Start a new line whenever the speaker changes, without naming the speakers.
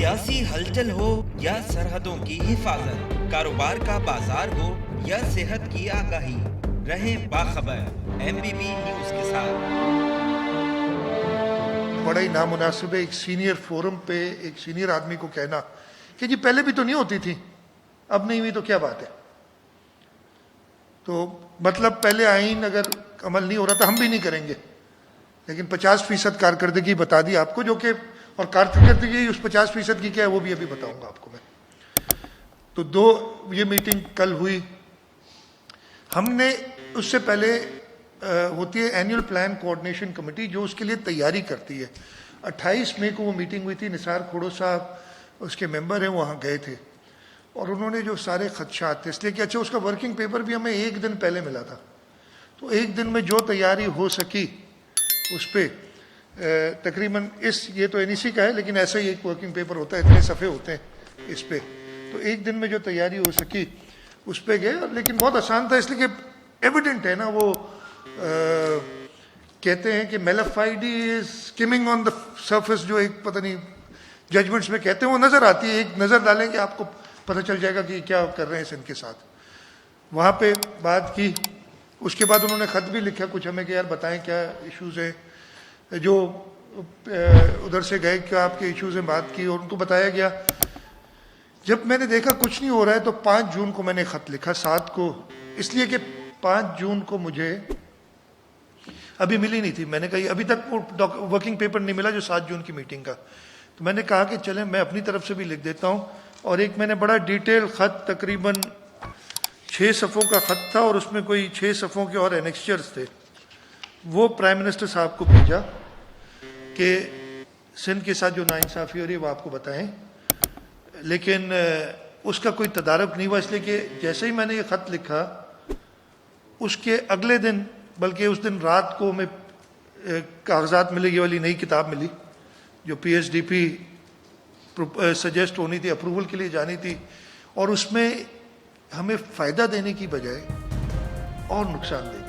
सियासी हलचल हो या सरहदों की हिफाजत, कारोबार का बाजार हो या सेहत की आगाही, रहें बाखबर एमबीबी न्यूज के साथ।
बड़ा ही नामुनासिब है एक सीनियर फोरम पे एक सीनियर आदमी को कहना कि जी पहले भी तो नहीं होती थी, अब नहीं हुई तो क्या बात है। तो मतलब पहले आइन अगर अमल नहीं हो रहा था हम भी नहीं करेंगे, लेकिन 50% कारकर्दगी बता दी आपको, जो कि और कारकर्दगी उस 50% की क्या है वो भी अभी बताऊंगा आपको मैं। तो ये मीटिंग कल हुई। हमने उससे पहले होती है एनुअल प्लान कोऑर्डिनेशन कमेटी, जो उसके लिए तैयारी करती है। 28 मई को वो मीटिंग हुई थी। निसार खोड़ो साहब उसके मेंबर हैं, वहाँ गए थे और उन्होंने जो सारे खदशात थे, इसलिए कि अच्छा उसका वर्किंग पेपर भी हमें एक दिन पहले मिला था, तो एक दिन में जो तैयारी हो सकी उस पर तकरीबन ये तो एनईसी का है, लेकिन ऐसा ही एक वर्किंग पेपर होता है, इतने सफ़े होते हैं इस पर, तो एक दिन में जो तैयारी हो सकी उस पर गए। लेकिन बहुत आसान था, इसलिए कि एविडेंट है ना, वो कहते हैं कि mala fide is skimming on the surface, जो एक पता नहीं जजमेंट्स में कहते हैं, वो नज़र आती है। एक नज़र डालेंगे आपको पता चल जाएगा कि क्या कर रहे हैं इनके साथ। वहाँ पे बात की, उसके बाद उन्होंने ख़त भी लिखा कुछ हमें कि यार बताएं क्या इश्यूज़ हैं, जो उधर से गए क्या आपके इश्यूज़ हैं, बात की और उनको बताया गया। जब मैंने देखा कुछ नहीं हो रहा है तो 5 जून को मैंने ख़त लिखा, 7 को, इसलिए कि 5 जून को मुझे अभी मिली नहीं थी। मैंने कहा अभी तक वो वर्किंग पेपर नहीं मिला जो 7 जून की मीटिंग का, तो मैंने कहा कि चलें मैं अपनी तरफ से भी लिख देता हूँ। और एक मैंने बड़ा डिटेल ख़त, तकरीबन 6 सफ़ों का ख़त था और उसमें कोई 6 सफ़ों के और एनेक्स्चर्स थे, वो प्राइम मिनिस्टर साहब को भेजा कि सिंध के साथ जो नाइंसाफ़ी हो रही है वो आपको बताएं। लेकिन उसका कोई तदारक नहीं हुआ, इसलिए कि जैसे ही मैंने ये ख़त लिखा उसके अगले दिन, बल्कि उस दिन रात को हमें कागजात मिले, ये वाली नई किताब मिली जो PSDP सजेस्ट होनी थी, अप्रूवल के लिए जानी थी, और उसमें हमें फ़ायदा देने की बजाय और नुकसान देने